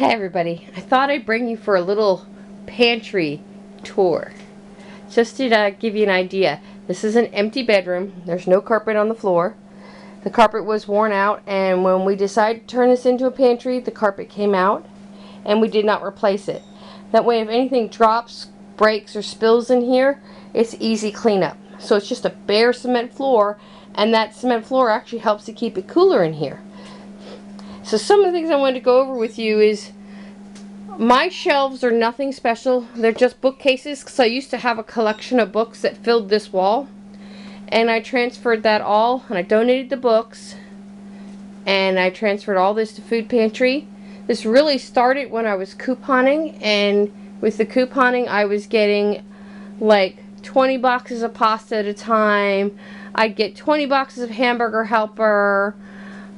Hey everybody, I thought I'd bring you for a little pantry tour. Just to give you an idea. This is an empty bedroom. There's no carpet on the floor. The carpet was worn out, and when we decided to turn this into a pantry, the carpet came out and we did not replace it. That way if anything drops, breaks, or spills in here, it's easy cleanup. So it's just a bare cement floor, and that cement floor actually helps to keep it cooler in here. So some of the things I wanted to go over with you is my shelves are nothing special. They're just bookcases, because I used to have a collection of books that filled this wall. And I transferred that all, and I donated the books. And I transferred all this to Food Pantry. This really started when I was couponing, and with the couponing I was getting like 20 boxes of pasta at a time. I'd get 20 boxes of Hamburger Helper.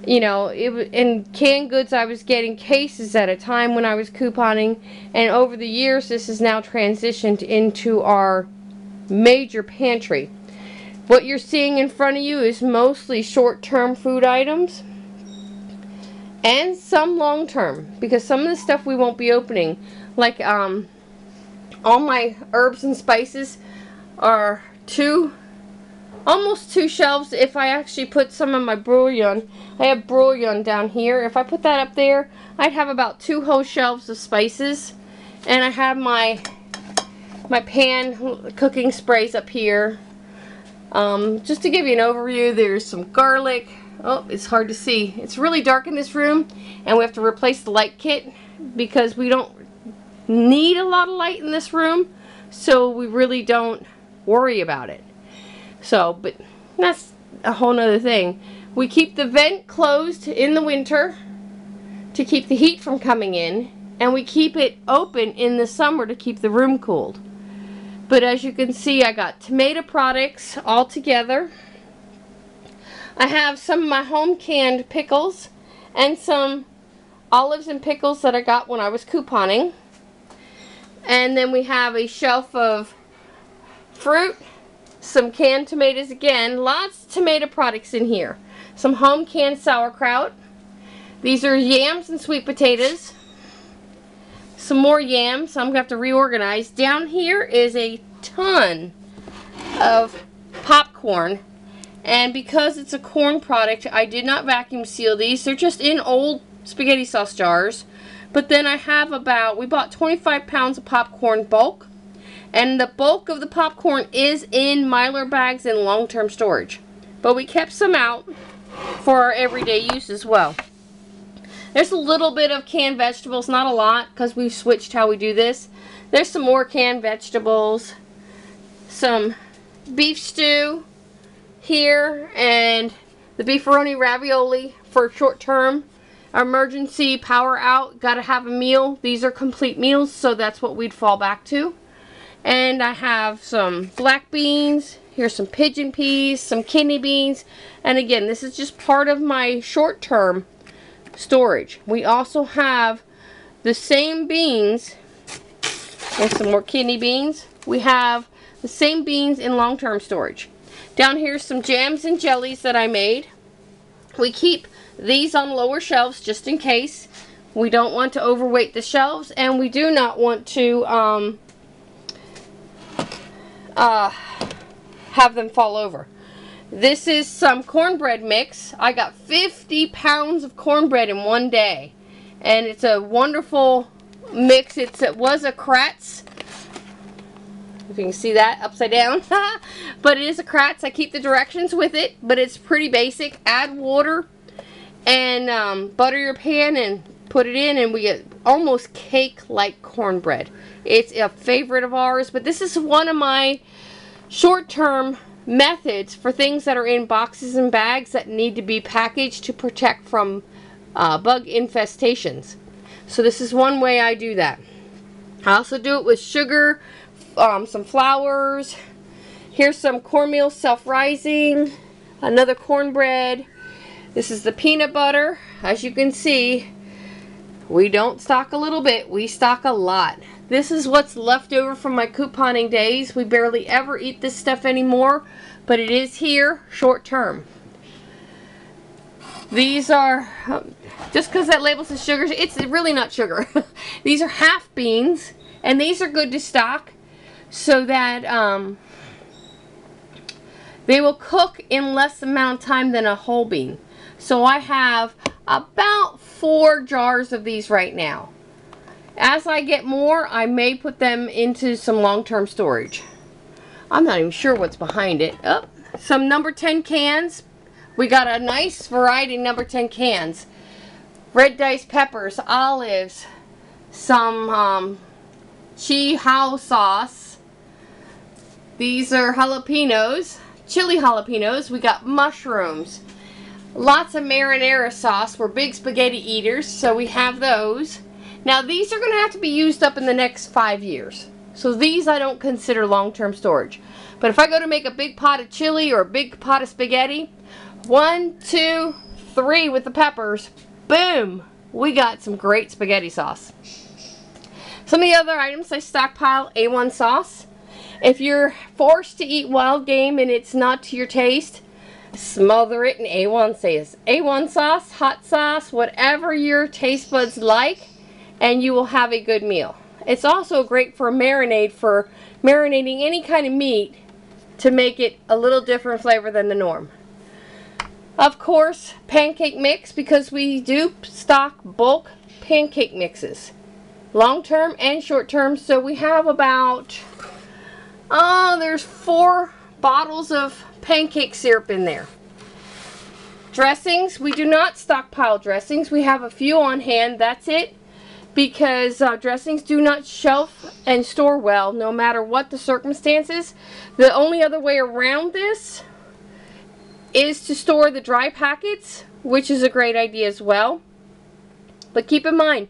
You know, in canned goods I was getting cases at a time when I was couponing, and over the years this has now transitioned into our major pantry. What you're seeing in front of you is mostly short-term food items and some long-term, because some of the stuff we won't be opening, like all my herbs and spices are almost two shelves. If I actually put some of my bouillon, I have bouillon down here. If I put that up there, I'd have about 2 whole shelves of spices. And I have my pan cooking sprays up here. Just to give you an overview, there's some garlic. Oh, it's hard to see. It's really dark in this room, and we have to replace the light kit because we don't need a lot of light in this room, so we really don't worry about it. So, but that's a whole nother thing. We keep the vent closed in the winter to keep the heat from coming in, and we keep it open in the summer to keep the room cooled. But as you can see, I got tomato products all together. I have some of my home canned pickles and some olives and pickles that I got when I was couponing. And then we have a shelf of fruit, some canned tomatoes again, lots of tomato products in here. Some home canned sauerkraut. These are yams and sweet potatoes. Some more yams. I'm going to have to reorganize. Down here is a ton of popcorn. And because it's a corn product, I did not vacuum seal these. They're just in old spaghetti sauce jars. But then I have we bought 25 pounds of popcorn bulk. And the bulk of the popcorn is in Mylar bags in long-term storage. But we kept some out for our everyday use as well. There's a little bit of canned vegetables, not a lot, because we've switched how we do this. There's some more canned vegetables. Some beef stew here, and the beefaroni ravioli for short term. Emergency power out, gotta have a meal. These are complete meals, so that's what we'd fall back to. And I have some black beans. Here's some pigeon peas, some kidney beans. And again, this is just part of my short-term storage. We also have the same beans and some more kidney beans. We have the same beans in long-term storage. Down here, some jams and jellies that I made. We keep these on lower shelves just in case. We don't want to overweight the shelves, and we do not want to have them fall over. This is some cornbread mix. I got 50 pounds of cornbread in one day, and it's a wonderful mix. It was a Kratz, if you can see that upside down. But it is a Kratz. I keep the directions with it, but it's pretty basic. Add water and butter your pan and put it in, and we get almost cake-like cornbread. It's a favorite of ours, but this is one of my short-term methods for things that are in boxes and bags that need to be packaged to protect from bug infestations. So this is one way I do that. I also do it with sugar, some flours. Here's some cornmeal self-rising, another cornbread. This is the peanut butter. As you can see, we don't stock a little bit, we stock a lot. This is what's left over from my couponing days. We barely ever eat this stuff anymore, but it is here short term. These are, just because that label says sugar, it's really not sugar. These are half beans, and these are good to stock so that they will cook in less amount of time than a whole bean. So I have about 4 jars of these right now. As I get more, I may put them into some long-term storage. I'm not even sure what's behind it. Oh, some number 10 cans. We got a nice variety of number 10 cans. Red diced peppers, olives, some chili sauce. These are jalapenos, chili jalapenos. We got mushrooms. Lots of marinara sauce. We're big spaghetti eaters, so we have those. Now these are going to have to be used up in the next 5 years. So these I don't consider long-term storage. But if I go to make a big pot of chili or a big pot of spaghetti, 1, 2, 3 with the peppers, boom, we got some great spaghetti sauce. Some of the other items I stockpile: A1 sauce. If you're forced to eat wild game and it's not to your taste, smother it in A1 sauce. A1 sauce, hot sauce, whatever your taste buds like, and you will have a good meal. It's also great for a marinade, for marinating any kind of meat to make it a little different flavor than the norm. Of course, pancake mix, because we do stock bulk pancake mixes, long term and short term. So we have about, there's 4 bottles of pancake syrup in there. Dressings, we do not stockpile dressings. We have a few on hand, that's it. Because dressings do not shelf and store well no matter what the circumstances. The only other way around this is to store the dry packets, which is a great idea as well. But keep in mind,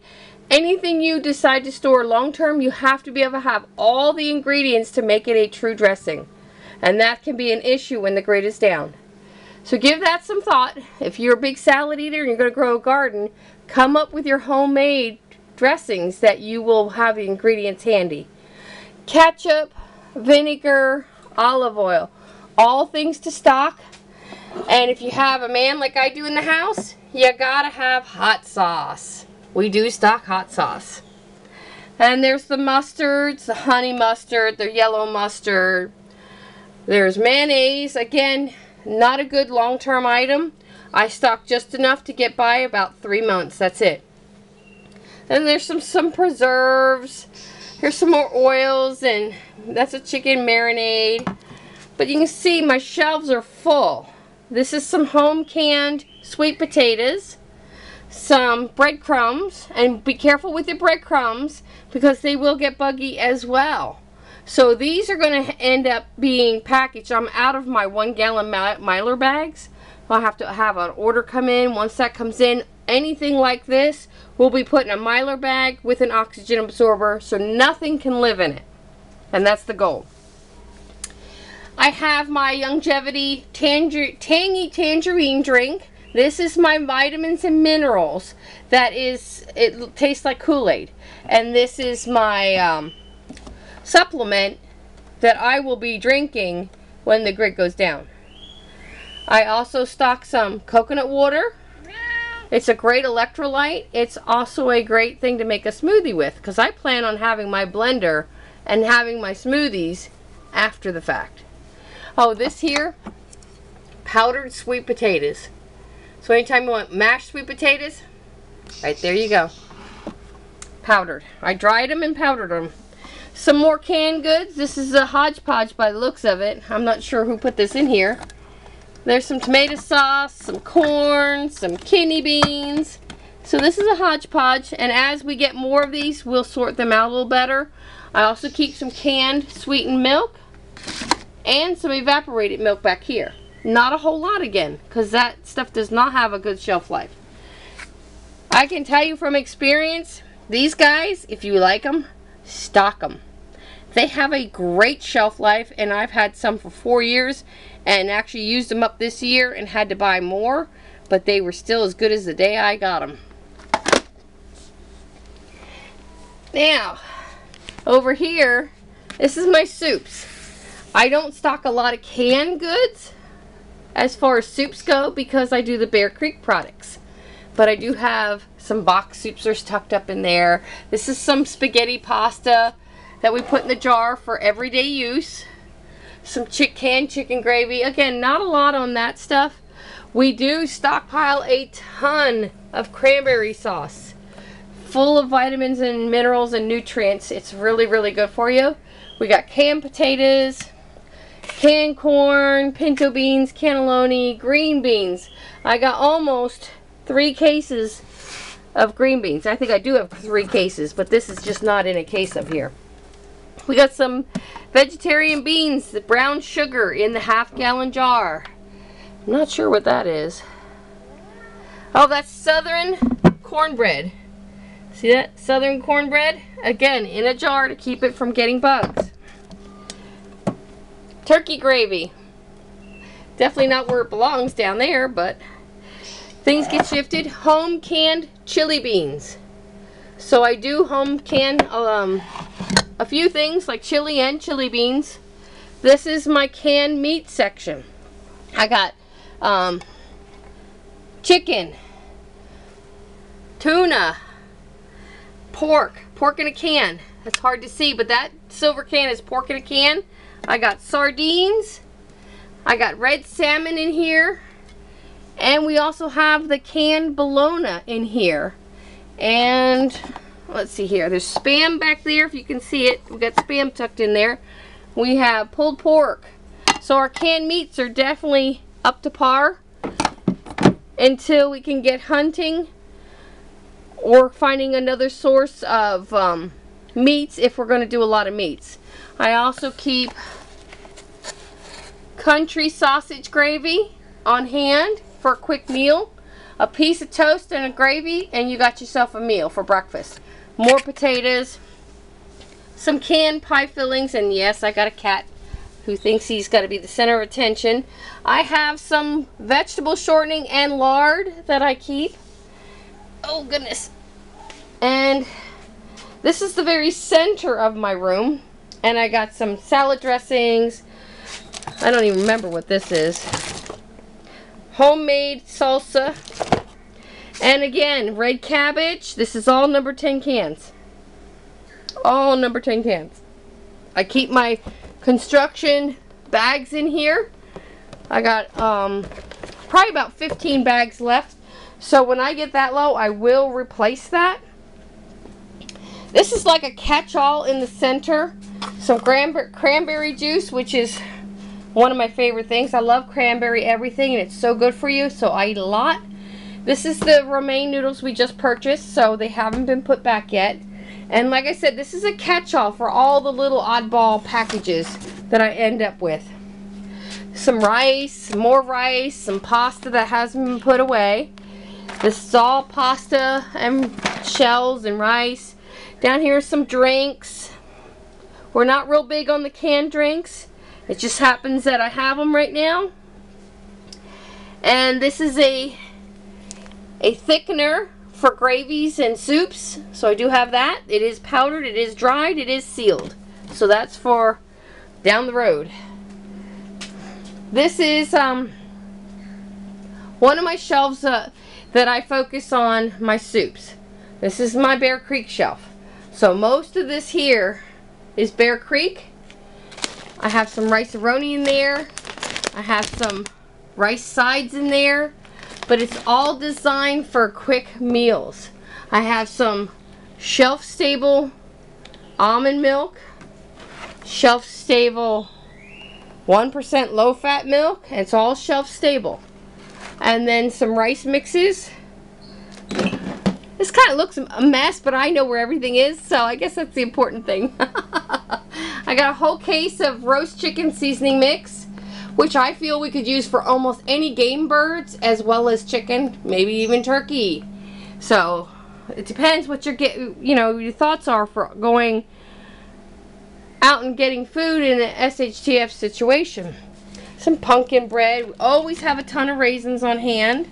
anything you decide to store long term, you have to be able to have all the ingredients to make it a true dressing. And that can be an issue when the grid is down. So give that some thought. If you're a big salad eater and you're going to grow a garden, come up with your homemade dressings that you will have the ingredients handy. Ketchup, vinegar, olive oil, all things to stock. And if you have a man like I do in the house, you gotta have hot sauce. We do stock hot sauce. And there's the mustards, the honey mustard, the yellow mustard. There's mayonnaise. Again, not a good long-term item. I stock just enough to get by about 3 months. That's it. Then there's some preserves. Here's some more oils, and that's a chicken marinade. But you can see my shelves are full. This is some home canned sweet potatoes, some breadcrumbs, and be careful with your breadcrumbs because they will get buggy as well. So these are going to end up being packaged. I'm out of my 1 gallon Mylar bags. I'll have to have an order come in. Once that comes in, anything like this will be put in a Mylar bag with an oxygen absorber so nothing can live in it. And that's the goal. I have my longevity tangy tangerine drink. This is my vitamins and minerals. It tastes like Kool-Aid. And this is my supplement that I will be drinking when the grid goes down. I also stock some coconut water. It's a great electrolyte. It's also a great thing to make a smoothie with, because I plan on having my blender and having my smoothies after the fact. Oh, this here, powdered sweet potatoes. So anytime you want mashed sweet potatoes, right there you go. Powdered. I dried them and powdered them. Some more canned goods. This is a hodgepodge by the looks of it. I'm not sure who put this in here. There's some tomato sauce, some corn, some kidney beans. So this is a hodgepodge, and as we get more of these, we'll sort them out a little better. I also keep some canned sweetened milk and some evaporated milk back here. Not a whole lot again, because that stuff does not have a good shelf life. I can tell you from experience, these guys, if you like them, stock them. They have a great shelf life, and I've had some for 4 years and actually used them up this year and had to buy more, but they were still as good as the day I got them. Now, over here, this is my soups. I don't stock a lot of canned goods as far as soups go because I do the Bear Creek products. But I do have some box soups are tucked up in there. This is some spaghetti pasta that we put in the jar for everyday use. Some canned chicken gravy. Again, not a lot on that stuff. We do stockpile a ton of cranberry sauce, full of vitamins and minerals and nutrients. It's really, really good for you. We got canned potatoes, canned corn, pinto beans, cannelloni, green beans. I got almost 3 cases of green beans. I think I do have 3 cases, but this is just not in a case of here. We got some vegetarian beans, the brown sugar in the half-gallon jar. I'm not sure what that is. Oh, that's Southern cornbread. See that? Southern cornbread? Again, in a jar to keep it from getting bugs. Turkey gravy. Definitely not where it belongs down there, but things get shifted. Home canned chili beans. So I do home can a few things like chili and chili beans. This is my canned meat section. I got chicken, tuna, pork in a can. That's hard to see, but that silver can is pork in a can. I got sardines. I got red salmon in here. And we also have the canned bologna in here. And let's see here. There's Spam back there if you can see it. We got Spam tucked in there. We have pulled pork. So our canned meats are definitely up to par until we can get hunting or finding another source of meats if we're going to do a lot of meats. I also keep country sausage gravy on hand for a quick meal. A piece of toast and a gravy and you got yourself a meal for breakfast. More potatoes, some canned pie fillings, and yes, I got a cat who thinks he's got to be the center of attention. I have some vegetable shortening and lard that I keep. Oh goodness. And this is the very center of my room, and I got some salad dressings. I don't even remember what this is. Homemade salsa. And again, red cabbage. This is all number 10 cans. All number 10 cans. I keep my construction bags in here. I got probably about 15 bags left. So when I get that low, I will replace that. This is like a catch-all in the center. Some cranberry juice, which is one of my favorite things. I love cranberry everything, and it's so good for you, so I eat a lot. This is the Romaine Noodles we just purchased, so they haven't been put back yet. And like I said, this is a catch-all for all the little oddball packages that I end up with. Some rice, more rice, some pasta that hasn't been put away. This is all pasta and shells and rice. Down here are some drinks. We're not real big on the canned drinks. It just happens that I have them right now. And this is a thickener for gravies and soups. So I do have that. It is powdered, it is dried, it is sealed. So that's for down the road. This is one of my shelves that I focus on my soups. This is my Bear Creek shelf. So most of this here is Bear Creek. I have some rice-a-roni in there. I have some rice sides in there. But it's all designed for quick meals. I have some shelf-stable almond milk, shelf-stable 1% low-fat milk, and it's all shelf-stable. And then some rice mixes. This kind of looks a mess, but I know where everything is, so I guess that's the important thing. I got a whole case of roast chicken seasoning mix, which I feel we could use for almost any game birds as well as chicken, maybe even turkey. So it depends what your thoughts are for going out and getting food in an SHTF situation. Some pumpkin bread. We always have a ton of raisins on hand.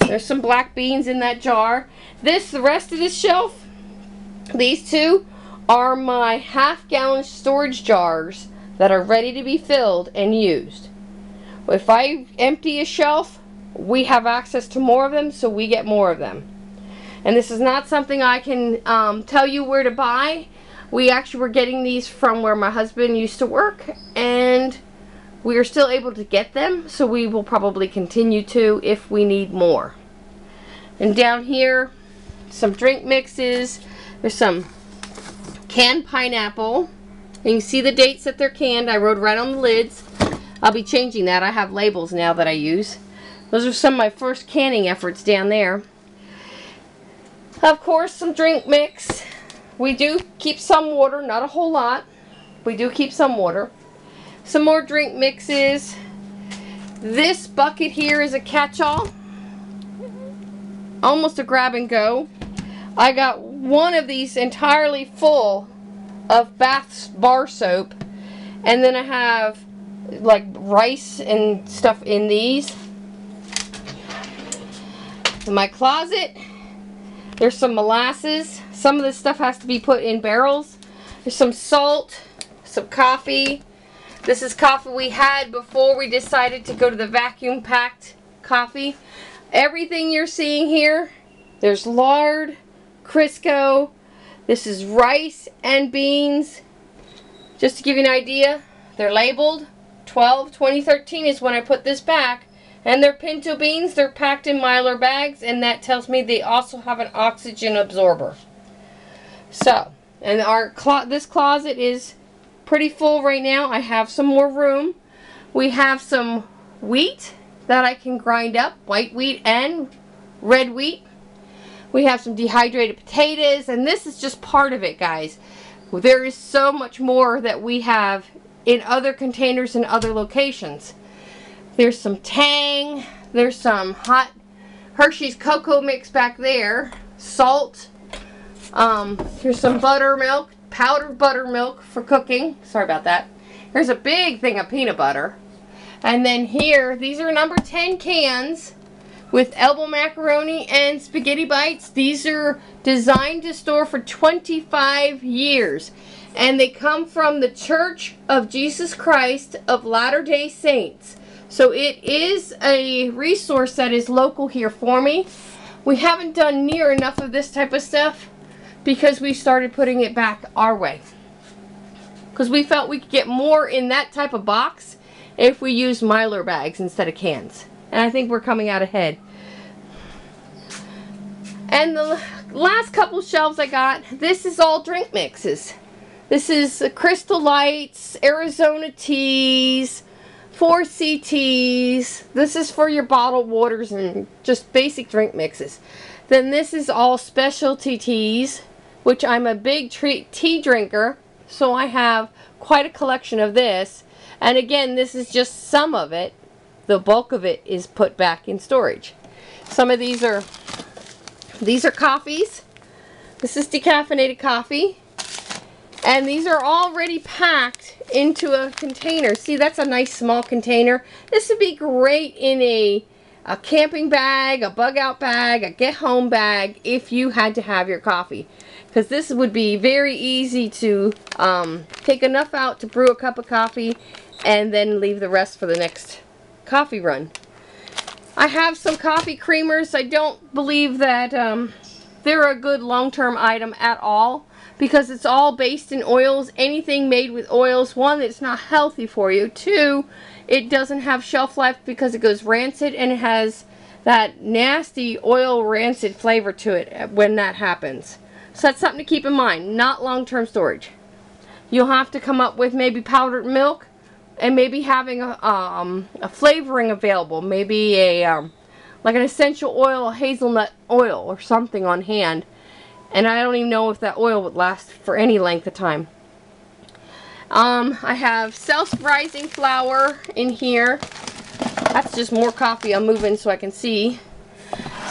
There's some black beans in that jar. The rest of this shelf, these two are my half-gallon storage jars that are ready to be filled and used. If I empty a shelf, we have access to more of them, so we get more of them. And this is not something I can tell you where to buy. We actually were getting these from where my husband used to work, and we are still able to get them, so we will probably continue to if we need more. And down here, some drink mixes. There's some canned pineapple. And you can see the dates that they're canned. I wrote right on the lids. I'll be changing that. I have labels now that I use. Those are some of my first canning efforts down there. Of course, some drink mix. We do keep some water, not a whole lot. We do keep some water. Some more drink mixes. This bucket here is a catch-all. Almost a grab and go. I got one of these entirely full of Bath's bar soap, and then I have like rice and stuff in these. In my closet, there's some molasses. Some of this stuff has to be put in barrels. There's some salt, some coffee. This is coffee we had before we decided to go to the vacuum packed coffee. Everything you're seeing here, there's lard, Crisco. This is rice and beans. Just to give you an idea, they're labeled 12/2013 is when I put this back. And they're pinto beans. They're packed in Mylar bags, and that tells me they also have an oxygen absorber. So, and this closet is pretty full right now. I have some more room. We have some wheat that I can grind up, white wheat and red wheat. We have some dehydrated potatoes, and this is just part of it, guys. There is so much more that we have in other containers in other locations. There's some Tang, there's some hot Hershey's cocoa mix back there, salt, here's some buttermilk, powdered buttermilk for cooking, sorry about that. Here's a big thing of peanut butter. And then here, these are number 10 cans with elbow macaroni and spaghetti bites. These are designed to store for 25 years. And they come from the Church of Jesus Christ of Latter-day Saints. So it is a resource that is local here for me. We haven't done near enough of this type of stuff because we started putting it back our way. Because we felt we could get more in that type of box if we used Mylar bags instead of cans. And I think we're coming out ahead. And the last couple shelves I got, this is all drink mixes. This is Crystal Lights, Arizona Teas, 4C Teas. This is for your bottled waters and just basic drink mixes. Then this is all specialty teas, which I'm a big tea drinker, so I have quite a collection of this. And again, this is just some of it. The bulk of it is put back in storage. Some of these are coffees. This is decaffeinated coffee. And these are already packed into a container. See, that's a nice small container. This would be great in a camping bag, a bug out bag, a get home bag if you had to have your coffee. Because this would be very easy to take enough out to brew a cup of coffee and then leave the rest for the next coffee run. I have some coffee creamers. I don't believe that they're a good long-term item at all, because it's all based in oils. Anything made with oils, one, it's not healthy for you. Two, it doesn't have shelf life because it goes rancid, and it has that nasty oil rancid flavor to it when that happens. So that's something to keep in mind. Not long-term storage. You'll have to come up with maybe powdered milk and maybe having a flavoring available. Maybe a like an essential oil, a hazelnut oil or something on hand. And I don't even know if that oil would last for any length of time. I have self-rising flour in here. That's just more coffee I'm moving so I can see.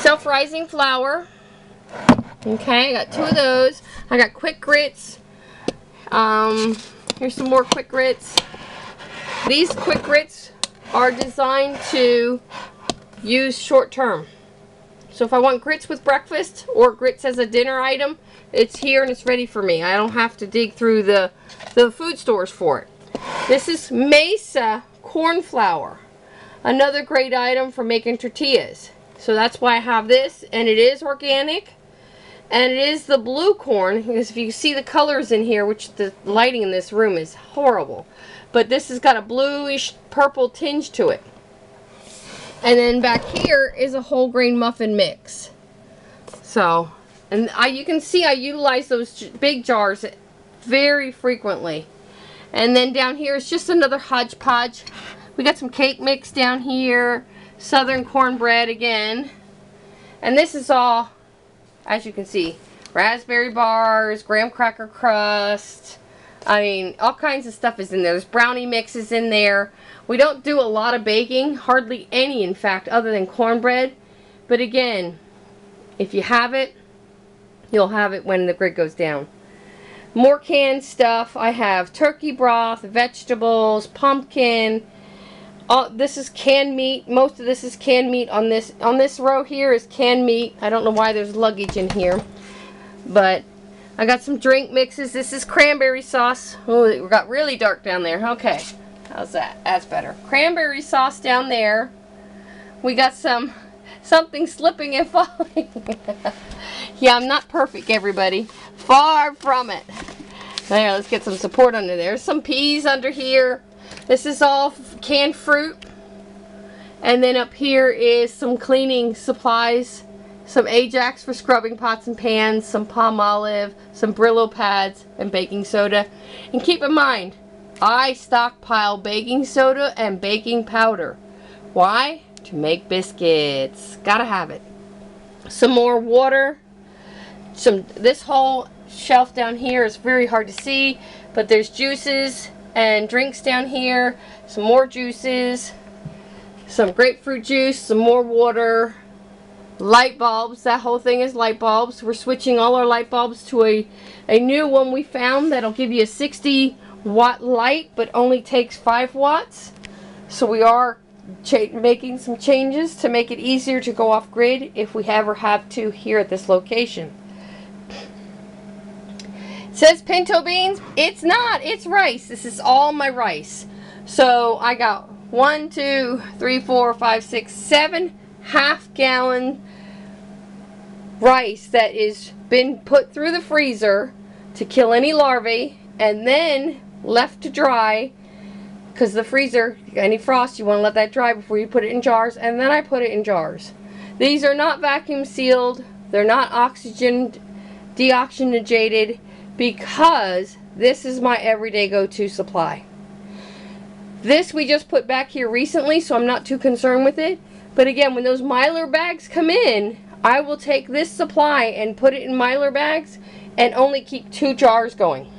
Self-rising flour. Okay, I got 2 of those. I got quick grits. Here's some more quick grits. These quick grits are designed to use short term. So if I want grits with breakfast or grits as a dinner item, it's here and it's ready for me. I don't have to dig through the food stores for it. This is Mesa corn flour. Another great item for making tortillas. So that's why I have this, and it is organic. And it is the blue corn, because if you see the colors in here, which the lighting in this room is horrible, but this has got a bluish purple tinge to it. And then back here is a whole grain muffin mix. So, and you can see I utilize those big jars very frequently. And then down here is just another hodgepodge. We got some cake mix down here, southern cornbread again. And this is all, as you can see, raspberry bars, graham cracker crust. I mean, all kinds of stuff is in there. There's brownie mixes in there. We don't do a lot of baking, hardly any in fact, other than cornbread. But again, if you have it, you'll have it when the grid goes down. More canned stuff. I have turkey broth, vegetables, pumpkin. This is canned meat. Most of this is canned meat. On this row here is canned meat. I don't know why there's luggage in here, but I got some drink mixes. This is cranberry sauce. Oh, it got really dark down there. Okay, how's that? That's better. Cranberry sauce down there. We got something slipping and falling. Yeah, I'm not perfect, everybody. Far from it. There, let's get some support under there. Some peas under here. This is all canned fruit. And then up here is some cleaning supplies. Some Ajax for scrubbing pots and pans. Some palm olive. Some Brillo pads. And baking soda. And keep in mind, I stockpile baking soda and baking powder. Why? To make biscuits. Gotta have it. Some more water. This whole shelf down here is very hard to see. But there's juices and drinks down here, some more juices, some grapefruit juice, some more water, light bulbs. That whole thing is light bulbs. We're switching all our light bulbs to a new one we found that'll give you a 60-watt light, but only takes 5 watts. So we are making some changes to make it easier to go off grid if we ever have to here at this location. It says pinto beans. It's not. It's rice. This is all my rice. So I got 1, 2, 3, 4, 5, 6, 7 half-gallon rice that is been put through the freezer to kill any larvae and then left to dry, because the freezer, any frost, you want to let that dry before you put it in jars, and then I put it in jars. These are not vacuum sealed. They're not deoxygenated, because this is my everyday go-to supply. This we just put back here recently, so I'm not too concerned with it. But again, when those Mylar bags come in, I will take this supply and put it in Mylar bags and only keep 2 jars going.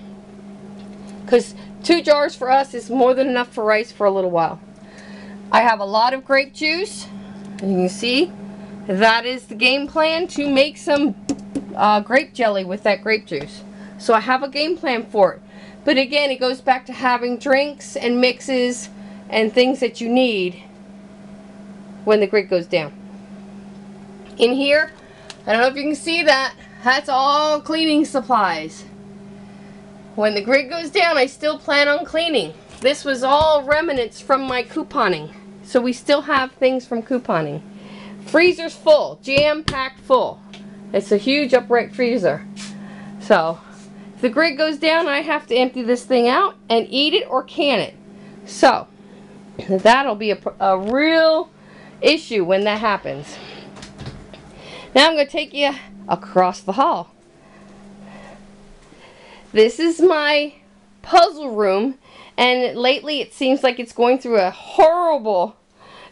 Because 2 jars for us is more than enough for rice for a little while. I have a lot of grape juice. And you can see, that is the game plan, to make some grape jelly with that grape juice. So I have a game plan for it. But again, it goes back to having drinks and mixes and things that you need when the grid goes down. In here, I don't know if you can see that, that's all cleaning supplies. When the grid goes down, I still plan on cleaning. This was all remnants from my couponing. So we still have things from couponing. Freezer's full, jam-packed full. It's a huge upright freezer. So if the grid goes down, I have to empty this thing out and eat it or can it. So that'll be a real issue when that happens. Now I'm going to take you across the hall. This is my puzzle room, and lately it seems like it's going through a horrible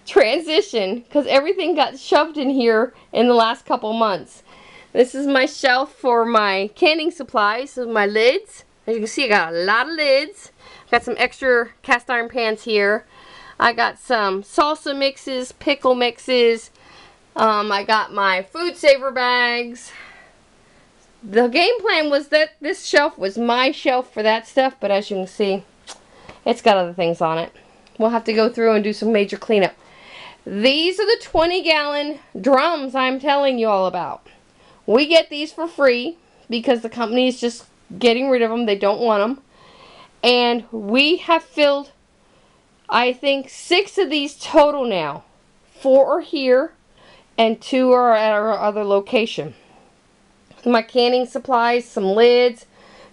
transition because everything got shoved in here in the last couple months. This is my shelf for my canning supplies, so my lids. As you can see, I got a lot of lids. Got some extra cast iron pans here. I got some salsa mixes, pickle mixes. I got my food saver bags. The game plan was that this shelf was my shelf for that stuff, but as you can see, it's got other things on it. We'll have to go through and do some major cleanup. These are the 20-gallon drums I'm telling you all about. We get these for free because the company is just getting rid of them. They don't want them. And we have filled I think 6 of these total now. 4 are here and 2 are at our other location. My canning supplies, some lids.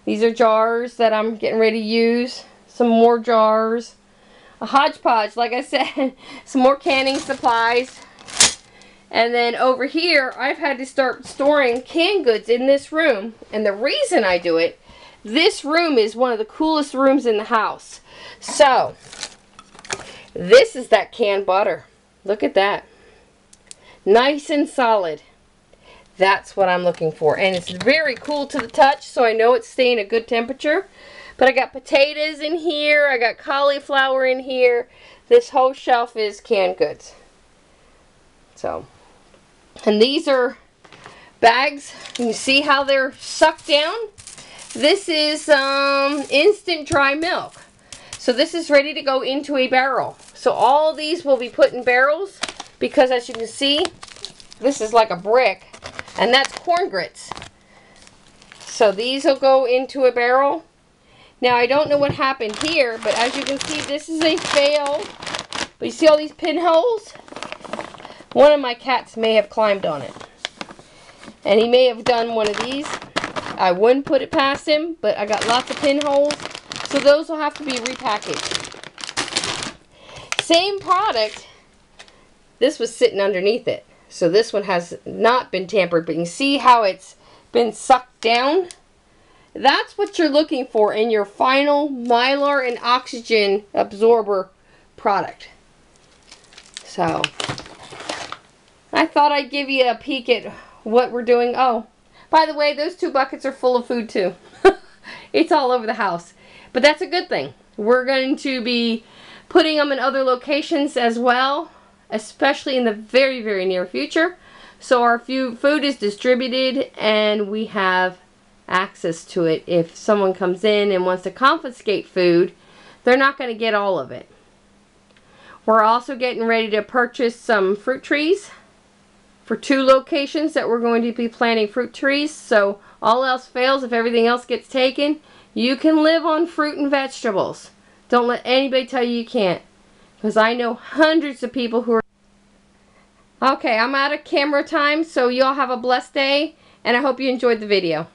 These are jars that I'm getting ready to use. Some more jars. A hodgepodge, like I said. Some more canning supplies. And then over here, I've had to start storing canned goods in this room. And the reason I do it, this room is one of the coolest rooms in the house. So, this is that canned butter. Look at that. Nice and solid. That's what I'm looking for. And it's very cool to the touch, so I know it's staying a good temperature. But I got potatoes in here. I got cauliflower in here. This whole shelf is canned goods. So, and these are bags. You can see how they're sucked down. This is instant dry milk. So this is ready to go into a barrel. So all these will be put in barrels because, as you can see, this is like a brick. And that's corn grits. So these will go into a barrel. Now I don't know what happened here, but as you can see, this is a fail. But you see all these pinholes? One of my cats may have climbed on it. And he may have done one of these. I wouldn't put it past him, but I got lots of pinholes. So those will have to be repackaged. Same product. This was sitting underneath it. So this one has not been tampered, but you can see how it's been sucked down. That's what you're looking for in your final Mylar and oxygen absorber product. So, I thought I'd give you a peek at what we're doing. Oh, by the way, those 2 buckets are full of food too. It's all over the house. But that's a good thing. We're going to be putting them in other locations as well, especially in the very, very near future. So our food is distributed and we have access to it. If someone comes in and wants to confiscate food, they're not going to get all of it. We're also getting ready to purchase some fruit trees for 2 locations that we're going to be planting fruit trees. So all else fails, if everything else gets taken, you can live on fruit and vegetables. Don't let anybody tell you you can't. Because I know hundreds of people who are... Okay, I'm out of camera time, so y'all have a blessed day, and I hope you enjoyed the video.